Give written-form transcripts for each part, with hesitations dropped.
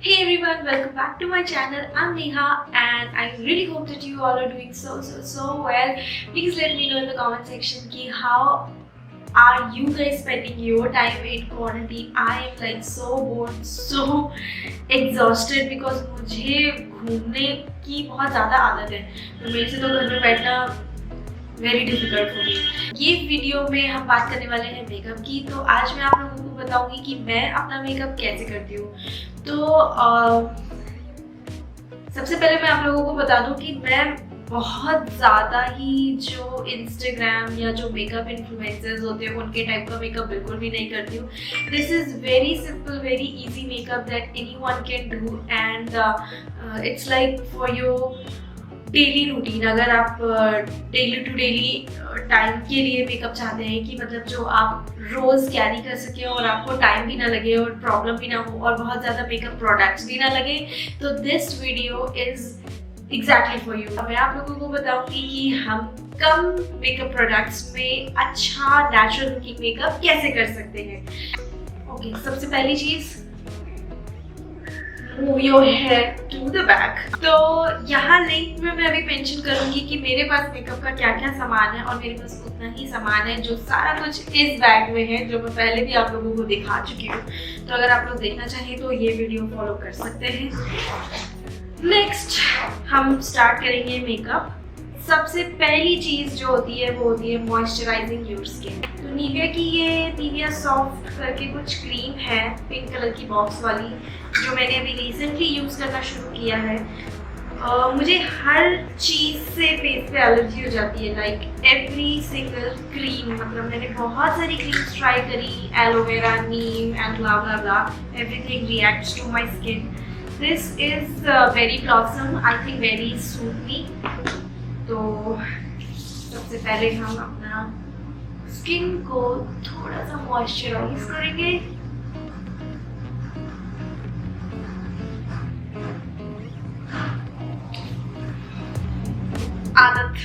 Hey everyone, welcome back to my channel. I'm Neha and I really hope that you all are doing so well. Please let me know in the comment section ki how are you guys spending your time in quarantine. I am like so bored, so exhausted because मुझे घूमने की बहुत ज़्यादा आदत है, तो मेरे से तो घर में बैठना वेरी डिफिकल्ट हो गई। ये वीडियो में हम बात करने वाले हैं मेकअप की। तो आज मैं आप लोगों को बताऊंगी कि मैं अपना मेकअप कैसे करती हूँ। तो सबसे पहले मैं आप लोगों को बता दूं कि मैं बहुत ज़्यादा ही जो इंस्टाग्राम या जो मेकअप इन्फ्लुएंसर्स होते हैं उनके टाइप का मेकअप बिल्कुल भी नहीं करती हूँ। This is very simple, very easy makeup that anyone can do and it's like for your daily routine. अगर आप डेली टू डेली टाइम के लिए मेकअप चाहते हैं कि मतलब जो आप रोज़ कैरी कर सके और आपको टाइम भी ना लगे और प्रॉब्लम भी ना हो और बहुत ज़्यादा मेकअप प्रोडक्ट्स भी ना लगे, तो this video is exactly for you. मैं आप लोगों को बताऊंगी कि हम कम मेकअप प्रोडक्ट्स में अच्छा नेचुरल लुकिंग मेकअप कैसे कर सकते हैं। ओके, सबसे पहली चीज़, move your hair to the back। तो यहाँ लिंक में मैं अभी मेंशन करूँगी कि मेरे पास मेकअप का क्या क्या सामान है और मेरे पास उतना ही सामान है जो सारा कुछ इस बैग में है, जो मैं पहले भी आप लोगों को दिखा चुकी हूँ। तो अगर आप लोग देखना चाहें तो ये वीडियो फॉलो कर सकते हैं। नेक्स्ट हम स्टार्ट करेंगे मेकअप। सबसे पहली चीज़ जो होती है वो होती है मॉइस्चराइजिंग योर स्किन। तो निविया की ये निविया सॉफ्ट करके कुछ क्रीम है, पिंक कलर की बॉक्स वाली, जो मैंने अभी रिसेंटली यूज़ करना शुरू किया है। मुझे हर चीज़ से फेस पे एलर्जी हो जाती है, लाइक एवरी सिंगल क्रीम। मतलब मैंने बहुत सारी क्रीम्स ट्राई करी, aloe vera, neem and blah blah blah, everything reacts to my skin. This is very blossom, I think very suit me. तो सबसे पहले हम अपना स्किन को थोड़ा सा मॉइस्चराइज करेंगे। आदत,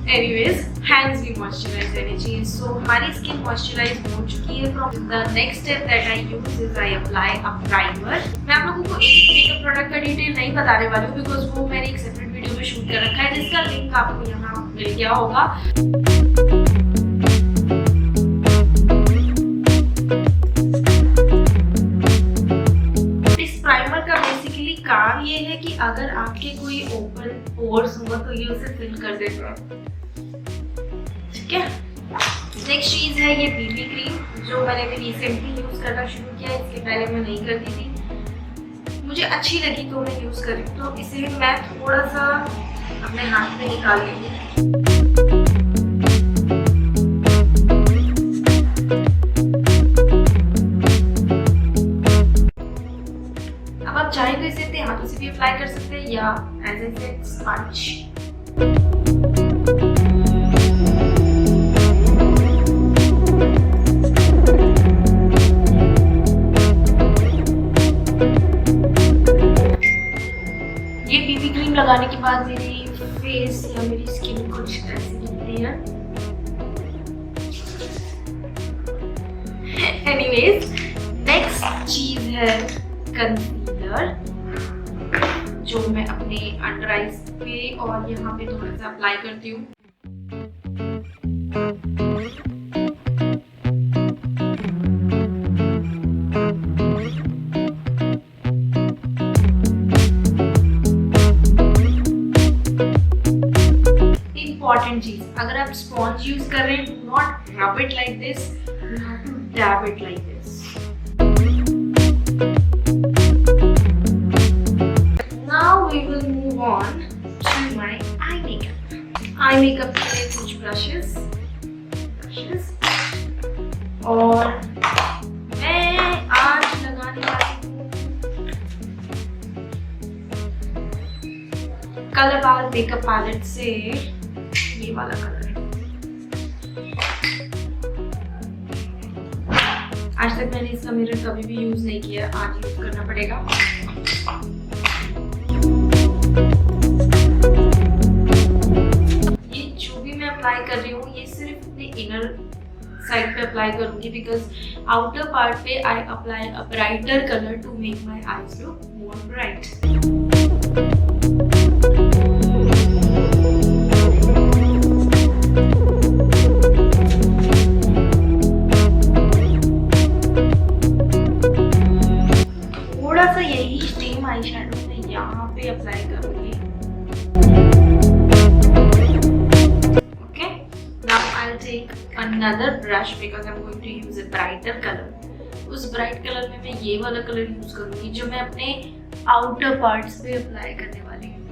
एनीवेज, हैंड्स भी मॉइस्चराइज रहनी चाहिए। सो हमारी स्किन मॉइस्चराइज हो चुकी है। From the next step that I use is I apply a primer. मैं आप लोगों को एक मेकअप प्रोडक्ट का डिटेल नहीं बताने वाली हूँ बिकॉज वो मैंने एक सेपरेट वीडियो में शूट कर रखा है, जिसका लिंक आपको यहाँ मिल गया होगा। इस प्राइमर का बेसिकली काम ये है कि अगर आपके कोई ओपन पोर्स होगा तो ये उसे फिल कर देता है। ठीक है, नेक्स्ट चीज है ये बीबी क्रीम, जो मैंने भी रिसेंटली यूज करना शुरू किया। इसके पहले मैं नहीं करती थी, मुझे अच्छी लगी तो मैं यूज करी। तो इसे मैं थोड़ा सा अपने हाथ में निकाल लेंगी। अब आप चाहे तो इसे अपने हाथों से भी अप्लाई कर सकते हैं या एज ए सेड स्पंज। ये बीबी क्रीम लगाने के बाद मेरी फेस या मेरी स्किन कुछ ऐसी दिखती है। एनीवेज, नेक्स्ट चीज है कंसीलर, जो मैं अपने अंडर आईज पे और यहाँ पे थोड़ा सा अप्लाई करती हूँ। इंपॉर्टेंट चीज, अगर आप स्पॉन्ज यूज कर रहे हैं, do not rub it like this, you have to dab it like this. Now we will move on to my eye makeup. Eye makeup के लिए कुछ ब्रशेस और मैं आज लगाने वाली हूँ कलर बार मेकअप पैलेट से ये वाला कलर। आज तक मैंने इसका मिरर कभी भी यूज नहीं किया, आज यूज करना पड़ेगा। ये जो भी मैं अप्लाई कर रही हूँ ये सिर्फ अपने इनर साइड पे अप्लाई करूंगी बिकॉज आउटर पार्ट पे I apply a brighter colour to make my eyes look more bright. थोड़ा सा यही सेम आई शैडो मैं यहाँ पे अप्लाई करूंगी। Take another brush because I'm going to use a brighter color। उस ब्राइट कलर में मैं ये वाला कलर यूज करूंगी जो मैं अपने आउटर पार्ट्स पे अप्लाई करने वाली हूँ।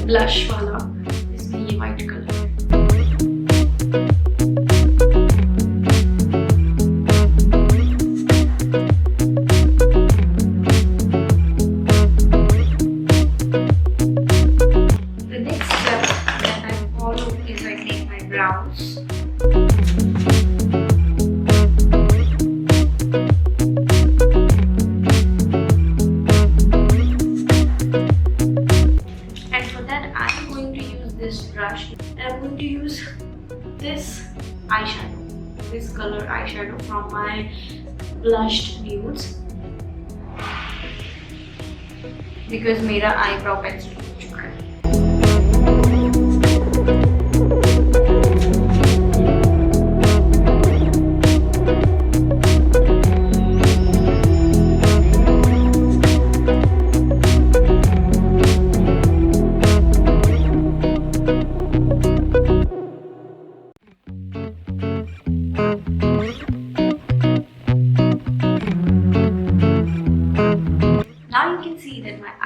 ब्लश वाला, इसमें ये वाइट कलर है। The next step that I follow is I take my brows. Brush and I'm going to use this eyeshadow, this color eyeshadow from my blushed nudes because मेरा eyebrow pencil हो चुका है।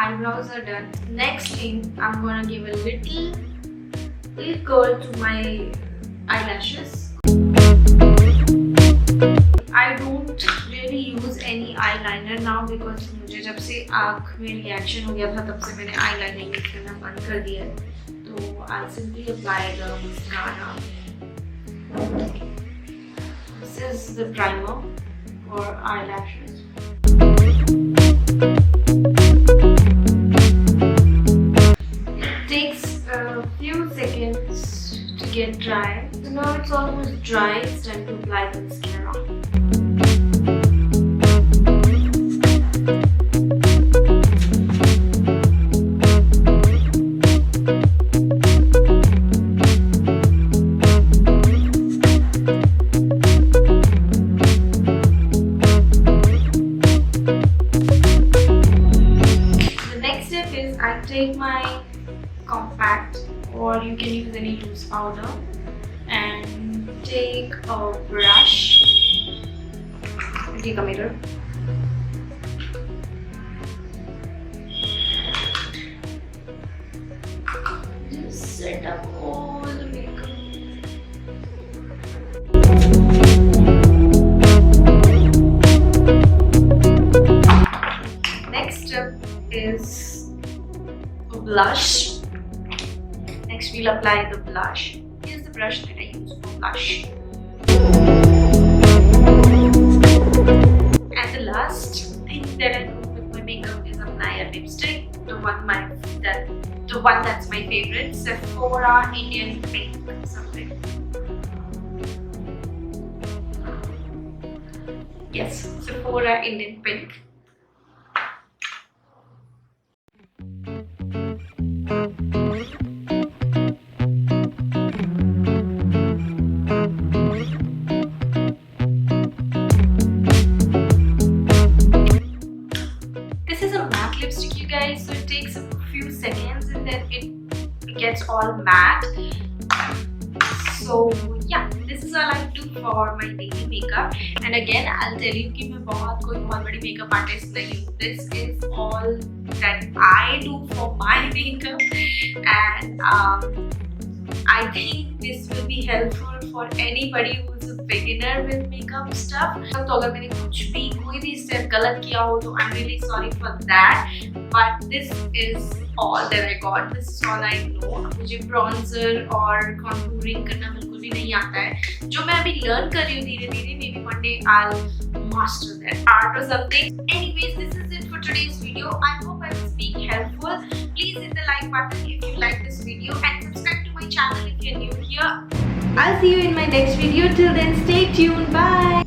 Eyebrows are done. Next thing, I'm gonna give a little curl to my eyelashes. I don't really use any eyeliner now because मुझे जब से आँख में reaction हो गया था तब से मैंने eyeliner यूज करना बंद कर दिया है। तो I'll simply apply the mascara. This is the primer for eyelashes. Seconds to get dry. So now it's almost dry. It's time to apply the mascara. The next step is I take my compact, or you can use any loose powder, and take a brush, take a mirror, just set up all the makeup. Next step is a blush. Next we'll apply the blush. Here's the brush that I use for blush. And the last thing that I do with my makeup is apply a lipstick. The one that's my favorite, Sephora Indian Pink something. Yes, Sephora Indian Pink. So it takes a few seconds and then it gets all matte. So yeah, this is all I do for my daily makeup. And again, I'll tell you कि मैं बहुत बड़ी makeup artist नहीं हूँ. This is all that I do for my makeup. And I think this will be helpful for anybody who is a beginner with makeup stuff. तो अगर मैंने कुछ भी कोई भी स्टेप गलत किया हो तो I'm really sorry for that. But this is all that I got. This is all I know. मुझे bronzer और contouring करना बिल्कुल भी नहीं आता है. जो मैं अभी learn कर रही हूँ धीरे-धीरे. Maybe one day I'll master that art or something. Anyways, this is it for today's video. I hope I was being helpful. Please hit the like button if you like this video and subscribe to my channel if you're new here. I'll see you in my next video. Till then, stay tuned. Bye.